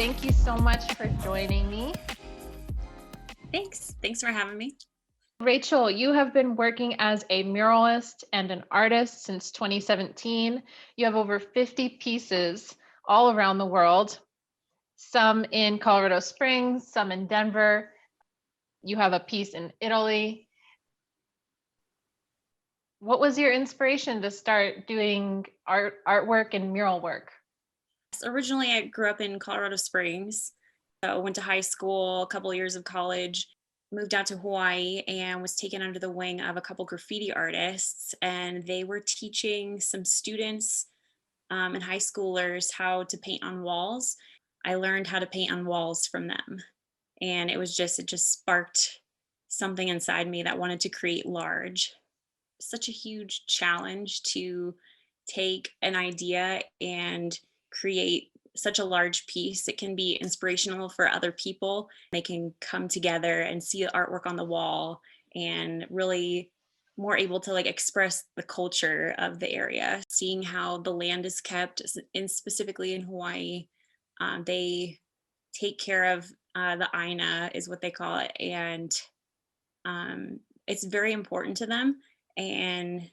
thank you so much for joining me. Thanks for having me. Rachel, you have been working as a muralist and an artist since 2017. You have over 50 pieces all around the world, some in Colorado Springs, some in Denver. You have a piece in Italy. What was your inspiration to start doing artwork and mural work? Originally, I grew up in Colorado Springs. So went to high school, a couple of years of college, moved out to Hawaii, and was taken under the wing of a couple graffiti artists. And they were teaching some students and high schoolers how to paint on walls. I learned how to paint on walls from them. And it just sparked something inside me that wanted to create large. Such a huge challenge to take an idea and create such a large piece. It can be inspirational for other people. They can come together and see the artwork on the wall and really more able to like express the culture of the area. Seeing how the land is kept, in specifically in Hawaii, they take care of the aina is what they call it, and it's very important to them and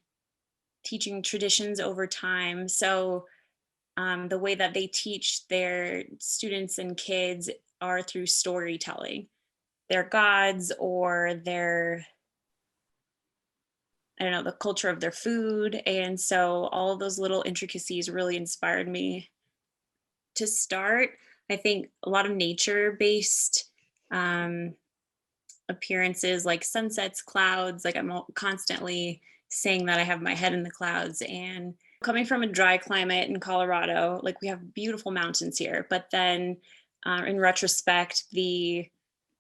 teaching traditions over time. So the way that they teach their students and kids are through storytelling. Their gods or their, I don't know, the culture of their food. And so all of those little intricacies really inspired me to start. I think a lot of nature based um, appearances like sunsets, clouds, like constantly saying that I have my head in the clouds. And coming from a dry climate in Colorado, like we have beautiful mountains here, but then in retrospect, the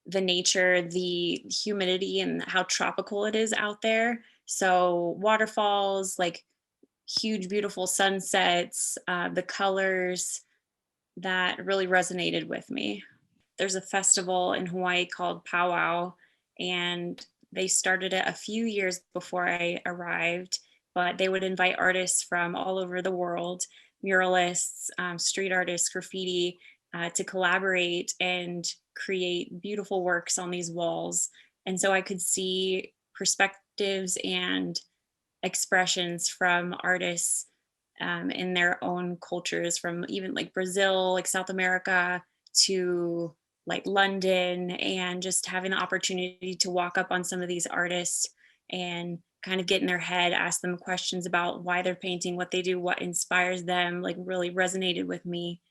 nature, the humidity, and how tropical it is out there. So waterfalls, like huge, beautiful sunsets, the colors that really resonated with me. There's a festival in Hawaii called Powwow, and they started it a few years before I arrived, but they would invite artists from all over the world, muralists, street artists, graffiti, to collaborate and create beautiful works on these walls. And so I could see perspectives and expressions from artists in their own cultures, from even like Brazil, like South America, to like London, and just having the opportunity to walk up on some of these artists and kind of get in their head, ask them questions about why they're painting, what they do, what inspires them, like really resonated with me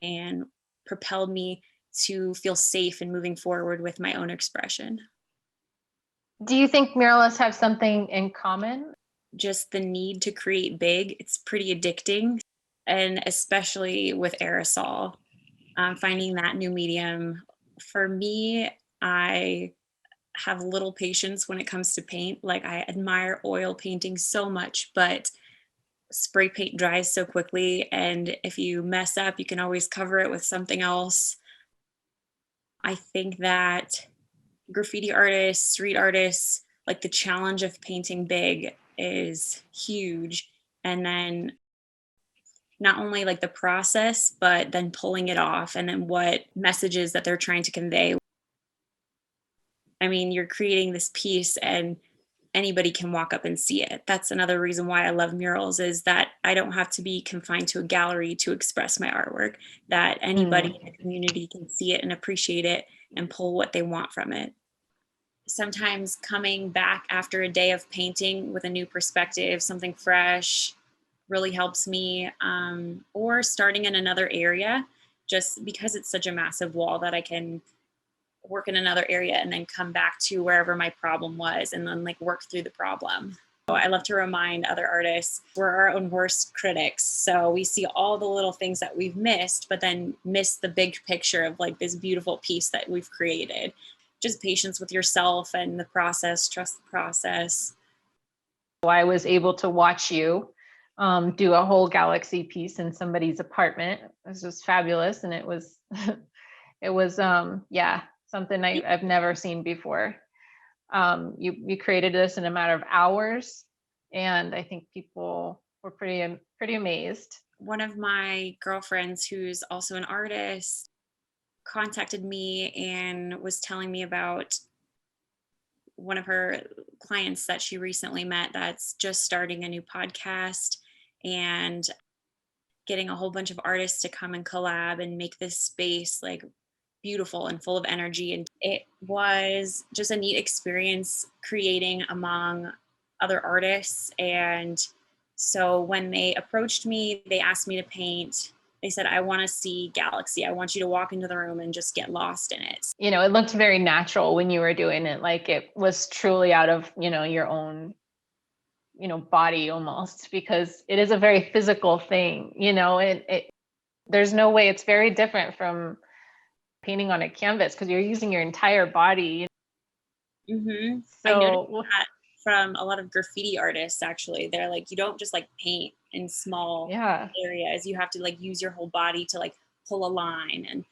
and propelled me to feel safe in moving forward with my own expression. Do you think muralists have something in common? Just the need to create big, it's pretty addicting. And especially with aerosol, finding that new medium. For me, I have little patience when it comes to paint. Like I admire oil painting so much, but spray paint dries so quickly. And if you mess up, you can always cover it with something else. I think that graffiti artists, street artists, like the challenge of painting big is huge. And then not only like the process, but then pulling it off and then what messages that they're trying to convey. I mean, you're creating this piece and anybody can walk up and see it. That's another reason why I love murals, is that I don't have to be confined to a gallery to express my artwork, that anybody in the community can see it and appreciate it and pull what they want from it. Sometimes coming back after a day of painting with a new perspective, something fresh, really helps me, or starting in another area, just because it's such a massive wall that I can work in another area and then come back to wherever my problem was and then like work through the problem. So I love to remind other artists we're our own worst critics. So we see all the little things that we've missed, but then miss the big picture of like this beautiful piece that we've created. Just patience with yourself and the process, trust the process. I was able to watch you do a whole galaxy piece in somebody's apartment. It was just fabulous. And it was, it was, yeah, something I've never seen before. You created this in a matter of hours, and I think people were pretty amazed. One of my girlfriends, who's also an artist, contacted me and was telling me about one of her clients that she recently met that's just starting a new podcast and getting a whole bunch of artists to come and collab and make this space like beautiful and full of energy. And it was just a neat experience creating among other artists. And so when they approached me, they asked me to paint. They said, I want to see Galaxy. I want you to walk into the room and just get lost in it. You know, it looked very natural when you were doing it. Like it was truly out of, you know, your own, you know, body almost, because it is a very physical thing, you know, there's no way, it's very different from painting on a canvas because you're using your entire body. Mm-hmm. So I noticed that from a lot of graffiti artists, actually. They're like, you don't just like paint in small areas. You have to like use your whole body to like pull a line, and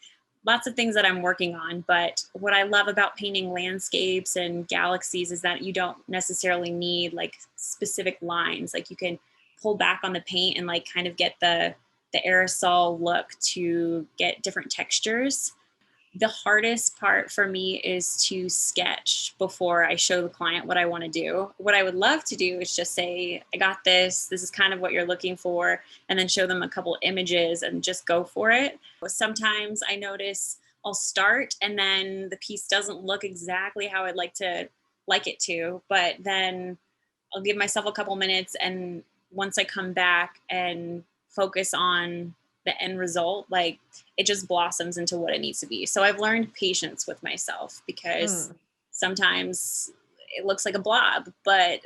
lots of things that I'm working on. But what I love about painting landscapes and galaxies is that you don't necessarily need like specific lines. Like you can pull back on the paint and like kind of get the aerosol look to get different textures. The hardest part for me is to sketch before I show the client what I want to do. What I would love to do is just say, I got this. This is kind of what you're looking for. And then show them a couple images and just go for it. Sometimes I notice I'll start and then the piece doesn't look exactly how I'd like it to. But then I'll give myself a couple minutes. And once I come back and focus on the end result, like it just blossoms into what it needs to be. So I've learned patience with myself because sometimes it looks like a blob, but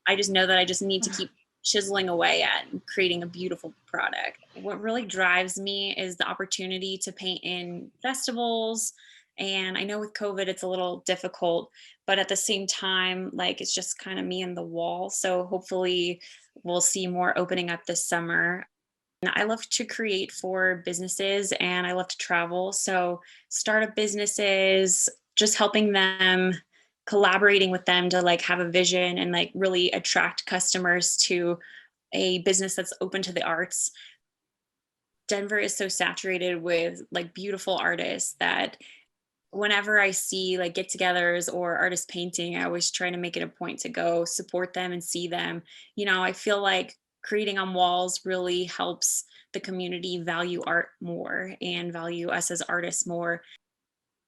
I just know that I just need to keep chiseling away at and creating a beautiful product. What really drives me is the opportunity to paint in festivals. And I know with COVID, it's a little difficult, but at the same time, like it's just kind of me and the wall. So hopefully we'll see more opening up this summer. I love to create for businesses and I love to travel. So startup businesses, just helping them, collaborating with them to like have a vision and like really attract customers to a business that's open to the arts. Denver is so saturated with like beautiful artists that whenever I see like get-togethers or artist painting, I always try to make it a point to go support them and see them. You know, I feel like creating on walls really helps the community value art more and value us as artists more.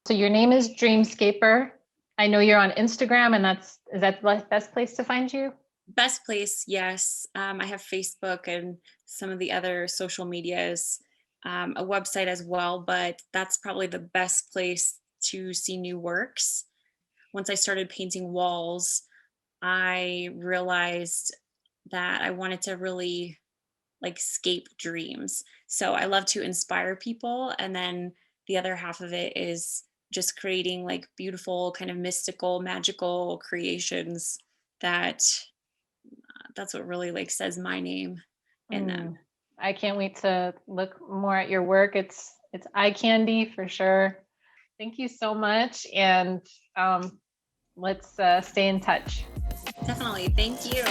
So your name is Dreamscaper. I know you're on Instagram, and is that the best place to find you? Best place, yes. I have Facebook and some of the other social medias, a website as well, but that's probably the best place to see new works. Once I started painting walls, I realized that I wanted to really like scape dreams. So I love to inspire people. And then the other half of it is just creating like beautiful, kind of mystical, magical creations that's what really like says my name in them. I can't wait to look more at your work. It's eye candy for sure. Thank you so much. And let's stay in touch. Definitely. Thank you.